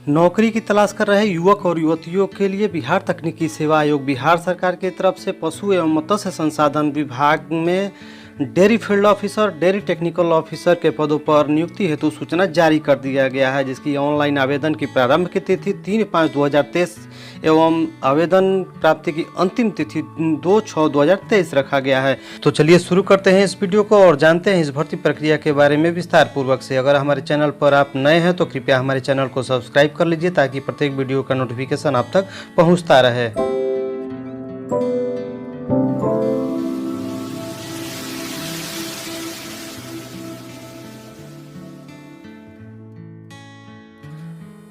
नौकरी की तलाश कर रहे युवक और युवतियों के लिए बिहार तकनीकी सेवा आयोग बिहार सरकार की तरफ से पशु एवं मत्स्य संसाधन विभाग में dairy field officer, dairy technical officer के पदों पर नियुक्ति हेतु सूचना जारी कर दिया गया है, जिसकी ऑनलाइन आवेदन की प्रारंभ की तिथि 3/5/2023 एवं आवेदन प्राप्ति की अंतिम तिथि 2/6/2023 रखा गया है। तो चलिए शुरू करते हैं इस वीडियो को और जानते हैं इस भर्ती प्रक्रिया के बारे में विस्तार पूर्वक से। अगर हमारे चैनल पर आप नए हैं तो कृपया हमारे चैनल को सब्सक्राइब कर लीजिए ताकि प्रत्येक वीडियो का नोटिफिकेशन आप तक पहुंचता रहे।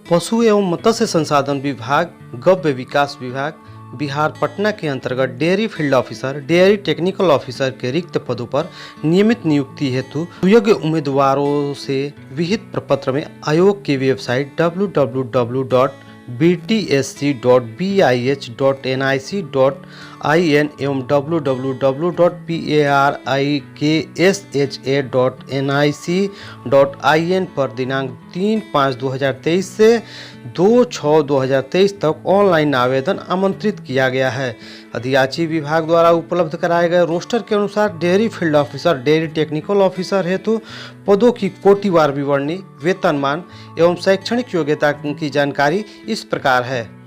पशु एवं मत्स्य संसाधन विभाग, गव्य विकास विभाग, बिहार पटना के अंतर्गत dairy field officer, dairy technical officer के रिक्त पदों पर नियमित नियुक्ति हेतु योग्य उम्मीदवारों से विहित प्रपत्र में आयोग की वेबसाइट www.btsc.bih.nic.in एवं www.pariksha.nic.in पर दिनांक 3/5/2023 से 2/6/2023 तक ऑनलाइन आवेदन आमंत्रित किया गया है। अधियाची विभाग द्वारा उपलब्ध कराए गए रोस्टर के अनुसार dairy field officer, dairy technical officer हेतु पदों की कोटिवार विवरणी, वेतनमान एवं शैक्षणिक योग्यता की जानकारी इस प्रकार है।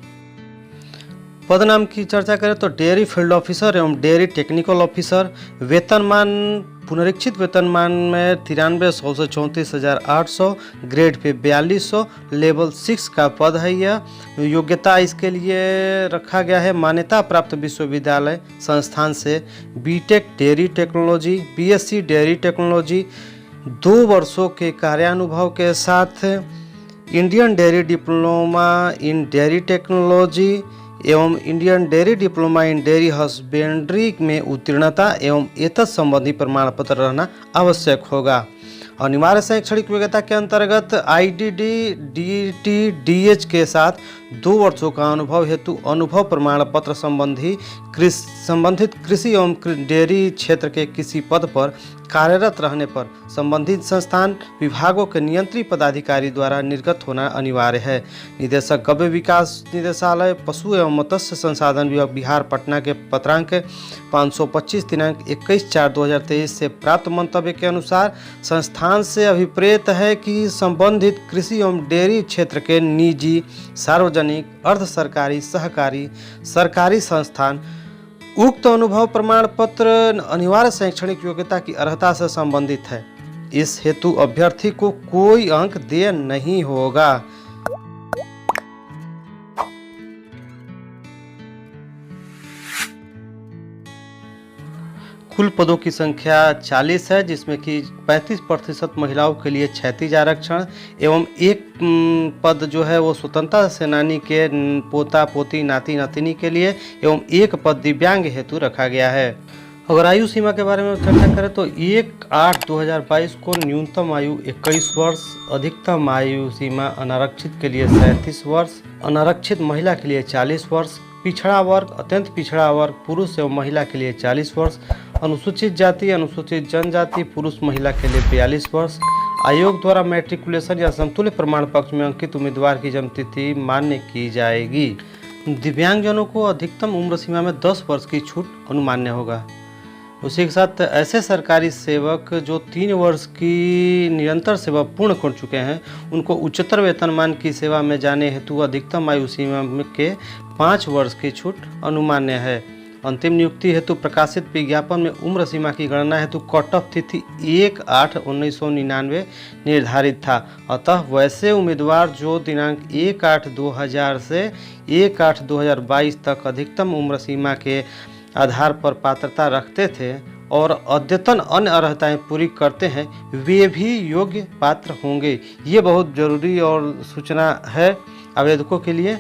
पद नाम की चर्चा करें तो डेयरी फील्ड ऑफिसर एवं डेयरी टेक्निकल ऑफिसर, वेतनमान पुनरीक्षित वेतनमान में 9300 से 34,800, ग्रेड पे 4200, लेवल 6 का पद है। यह योग्यता इसके लिए रखा गया है मान्यता प्राप्त विश्वविद्यालय संस्थान से B Tech dairy technology, B Sc dairy technology, 2 वर्षों के कार्यानुभव के साथ Indian dairy diploma in dairy technology एवं Indian dairy diploma in dairy husbandry में उत्तीर्णता एवं एतत् संबंधी प्रमाण पत्र रहना आवश्यक होगा। अनिवार्य शैक्षणिक योग्यता के अंतर्गत आईडीडी, डीटी, डीएच के साथ 2 वर्षों का अनुभव हेतु अनुभव प्रमाण पत्र संबंधित कृषि एवं डेयरी क्षेत्र के किसी पद पर कार्यरत रहने पर संबंधित संस्थान विभागों के नियंत्री पदाधिकारी द्वारा निर्गत होना अनिवार्य है। निदेशक गव्य विकास निदेशालय, पशु एवं मत्स्य संसाधन विभाग, बिहार पटना के पत्रांक 525 दिनांक 21/4/2023 से प्राप्त मंतव्य के अनुसार संस्थान से अभिप्रेत है कि संबंधित कृषि एवं डेयरी क्षेत्र के निजी, सार्वजनिक, अर्ध सरकारी, सहकारी, सरकारी संस्थान उक्त अनुभव प्रमाण पत्र अनिवार्य शैक्षणिक योग्यता की अर्हता से संबंधित है। इस हेतु अभ्यर्थी को कोई अंक देय नहीं होगा। कुल पदों की संख्या 40 है, जिसमें कि 35% महिलाओं के लिए क्षैतिज आरक्षण एवं एक पद जो है वो स्वतंत्रता सेनानी के पोता पोती नाती नातिनी के लिए एवं एक पद दिव्यांग हेतु रखा गया है। अगर आयु सीमा के बारे में चर्चा करें तो 1/8/2022 को न्यूनतम आयु 21 वर्ष, अधिकतम आयु सीमा अनारक्षित के लिए 37 वर्ष, अनारक्षित महिला के लिए 40 वर्ष, पिछड़ा वर्ग, अत्यंत पिछड़ा वर्ग पुरुष एवं महिला के लिए 40 वर्ष, अनुसूचित जाति, अनुसूचित जनजाति पुरुष महिला के लिए 42 वर्ष। आयोग द्वारा मैट्रिकुलेशन या समतुल्य प्रमाण पत्र में अंकित उम्मीदवार की जन्मतिथि मान्य की जाएगी। दिव्यांगजनों को अधिकतम उम्र सीमा में 10 वर्ष की छूट अनुमान्य होगा। उसी के साथ ऐसे सरकारी सेवक जो 3 वर्ष की निरंतर सेवा पूर्ण कर चुके हैं उनको उच्चतर वेतनमान की सेवा में जाने हेतु अधिकतम आयु सीमा के 5 वर्ष की छूट अनुमान्य है। अंतिम नियुक्ति हेतु प्रकाशित विज्ञापन में उम्र सीमा की गणना हेतु कट ऑफ तिथि 1/8/1999 निर्धारित था। अतः वैसे उम्मीदवार जो दिनांक 1/8/2000 से 1/8/2022 तक अधिकतम उम्र सीमा के आधार पर पात्रता रखते थे और अद्यतन अन्य अर्हताएं पूरी करते हैं, वे भी योग्य पात्र होंगे। ये बहुत जरूरी और सूचना है आवेदकों के लिए।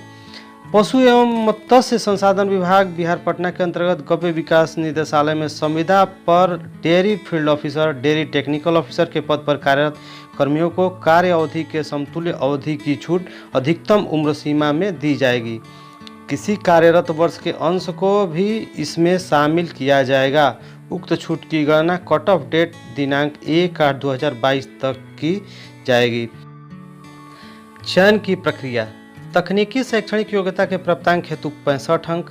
पशु एवं मत्स्य संसाधन विभाग बिहार पटना के अंतर्गत गव्य विकास निदेशालय में संविदा पर dairy field officer, dairy technical officer के पद पर कार्यरत कर्मियों को कार्य अवधि के समतुल्य अवधि की छूट अधिकतम उम्र सीमा में दी जाएगी। किसी कार्यरत वर्ष के अंश को भी इसमें शामिल किया जाएगा। उक्त छूट की गणना कट ऑफ डेट दिनांक 1/8/2022 तक की जाएगी। चयन की प्रक्रिया। तकनीकी शैक्षणिक योग्यता के प्राप्तांक हेतु 65 अंक।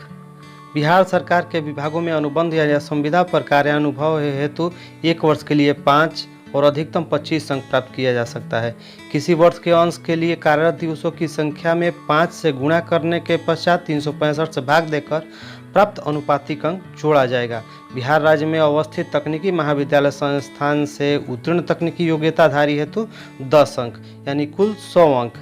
बिहार सरकार के विभागों में अनुबंध या संविदा पर कार्यानुभव हेतु 1 वर्ष के लिए 5 और अधिकतम 25 अंक प्राप्त किया जा सकता है। किसी वर्ष के अंश के लिए कार्यरत दिवसों की संख्या में 5 से गुणा करने के पश्चात 365 से भाग देकर प्राप्त अनुपातिक अंक जोड़ा जाएगा। बिहार राज्य में अवस्थित तकनीकी महाविद्यालय संस्थान से उत्तीर्ण तकनीकी योग्यताधारी हेतु 10 अंक यानी कुल 100 अंक।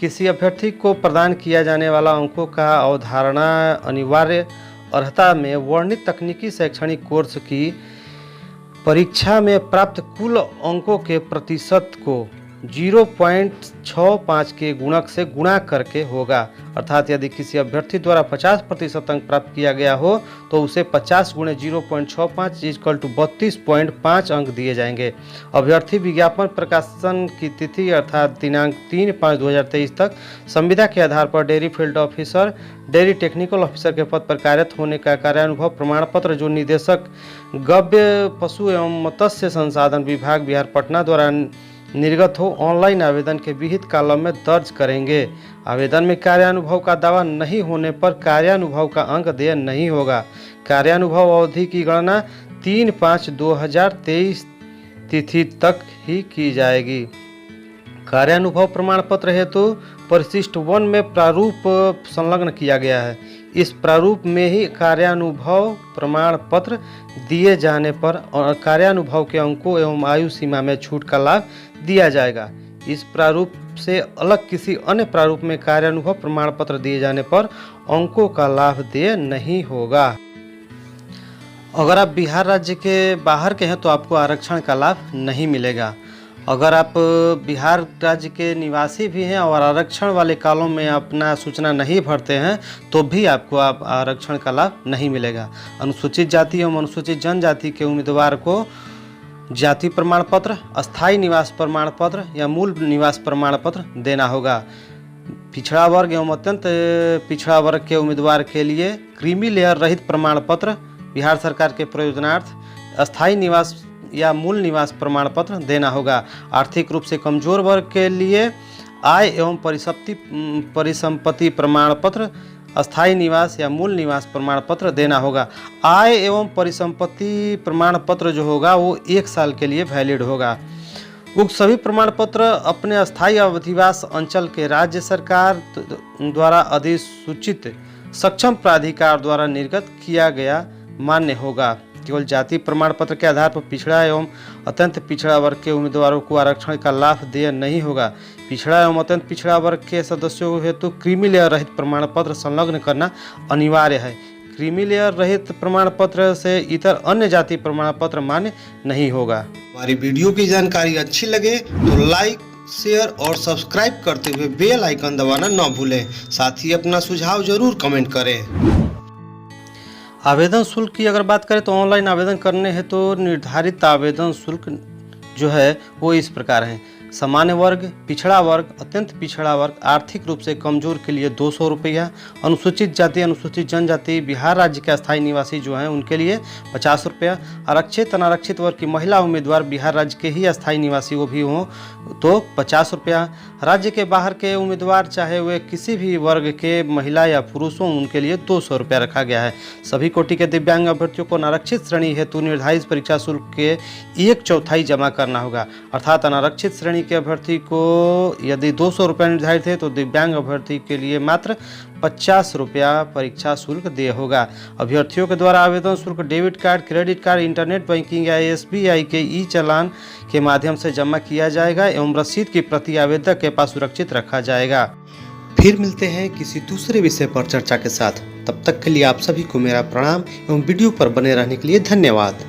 किसी अभ्यर्थी को प्रदान किया जाने वाला अंकों का अवधारणा अनिवार्य अर्हता में वर्णित तकनीकी शैक्षणिक कोर्स की परीक्षा में प्राप्त कुल अंकों के प्रतिशत को 0.65 के गुणक से गुणा करके होगा। अर्थात यदि किसी अभ्यर्थी द्वारा 50% अंक प्राप्त किया गया हो तो उसे 50 गुणे 0.65 इक्वल टू 32.5 अंक दिए जाएंगे। अभ्यर्थी विज्ञापन प्रकाशन की तिथि अर्थात दिनांक 3/5/2023 तक संविदा के आधार पर dairy field officer, dairy technical officer के पद पर कार्यरत होने का कार्यानुभव प्रमाण पत्र जो निदेशक गव्य पशु एवं मत्स्य संसाधन विभाग बिहार पटना द्वारा निर्गत हो ऑनलाइन आवेदन के विहित कॉलम में दर्ज करेंगे। आवेदन में कार्यानुभव का दावा नहीं होने पर कार्यानुभव का अंक देय नहीं होगा। कार्यानुभव अवधि की गणना 3/5/2023 तिथि तक ही की जाएगी। कार्यानुभव प्रमाण पत्र हेतु परिशिष्ट 1 में प्रारूप संलग्न किया गया है। इस प्रारूप में ही कार्यानुभव प्रमाण पत्र दिए जाने पर कार्यानुभव के अंकों एवं आयु सीमा में छूट का लाभ दिया जाएगा। इस प्रारूप से अलग किसी अन्य प्रारूप में कार्यानुभव प्रमाण पत्र दिए जाने पर अंकों का लाभ देय नहीं होगा। अगर आप बिहार राज्य के बाहर के हैं तो आपको आरक्षण का लाभ नहीं मिलेगा। अगर आप बिहार राज्य के निवासी भी हैं और आरक्षण वाले कॉलम में अपना सूचना नहीं भरते हैं तो भी आपको आरक्षण का लाभ नहीं मिलेगा। अनुसूचित जाति एवं अनुसूचित जनजाति के उम्मीदवार को जाति प्रमाण पत्र, अस्थायी निवास प्रमाण पत्र या मूल निवास प्रमाण पत्र देना होगा। पिछड़ा वर्ग एवं अत्यंत पिछड़ा वर्ग के उम्मीदवार के लिए क्रीमी लेयर रहित प्रमाण पत्र बिहार सरकार के प्रयोजनार्थ अस्थायी निवास या मूल निवास प्रमाण पत्र देना होगा। आर्थिक रूप से कमजोर वर्ग के लिए आय एवं परिसंपत्ति प्रमाण पत्र, अस्थायी निवास या मूल निवास प्रमाण पत्र देना होगा। आय एवं परिसंपत्ति प्रमाण पत्र जो होगा वो 1 साल के लिए वैलिड होगा। उक्त सभी प्रमाण पत्र अपने अस्थायी अधिवास अंचल के राज्य सरकार द्वारा अधिसूचित सक्षम प्राधिकार द्वारा निर्गत किया गया मान्य होगा। केवल जाति प्रमाण पत्र के आधार पर पिछड़ा एवं अत्यंत पिछड़ा वर्ग के उम्मीदवारों को आरक्षण का लाभ देय नहीं होगा। पिछड़ा एवं अत्यंत पिछड़ा वर्ग के सदस्यों हेतु क्रीमी लेयर रहित प्रमाण पत्र संलग्न करना अनिवार्य है। क्रीमी लेयर रहित प्रमाण पत्र से इतर अन्य जाति प्रमाण पत्र मान्य नहीं होगा। हमारी वीडियो की जानकारी अच्छी लगे तो लाइक, शेयर और सब्सक्राइब करते हुए बेल आइकन दबाना न भूलें। साथ ही अपना सुझाव जरूर कमेंट करें। आवेदन शुल्क की अगर बात करें तो ऑनलाइन आवेदन करने हेतु तो निर्धारित आवेदन शुल्क जो है वो इस प्रकार है। सामान्य वर्ग, पिछड़ा वर्ग, अत्यंत पिछड़ा वर्ग, आर्थिक रूप से कमजोर के लिए 200 रुपया, अनुसूचित जाति, अनुसूचित जनजाति, बिहार राज्य के अस्थायी निवासी जो हैं उनके लिए 50 रुपया, आरक्षित अनारक्षित वर्ग की महिला उम्मीदवार बिहार राज्य के ही अस्थायी निवासी वो भी हों तो 50 रुपया, राज्य के बाहर के उम्मीदवार चाहे वे किसी भी वर्ग के महिला या पुरुष हों उनके लिए 200 रुपया रखा गया है। सभी कोटि के दिव्यांग अभ्यर्थियों को अनारक्षित श्रेणी हेतु निर्धारित परीक्षा शुल्क के 1/4 जमा करना होगा। अर्थात अनारक्षित श्रेणी के अभ्यर्थी को यदि 200 रुपया निर्धारित है तो दिव्यांग अभ्यर्थी के लिए मात्र 50 रुपया परीक्षा शुल्क देय होगा। अभ्यर्थियों के द्वारा आवेदन शुल्क debit card, credit card, internet banking या SBI के ई चालान के माध्यम से जमा किया जाएगा एवं रसीद की प्रति आवेदक के पास सुरक्षित रखा जाएगा। फिर मिलते हैं किसी दूसरे विषय पर चर्चा के साथ। तब तक के लिए आप सभी को मेरा प्रणाम एवं वीडियो पर बने रहने के लिए धन्यवाद।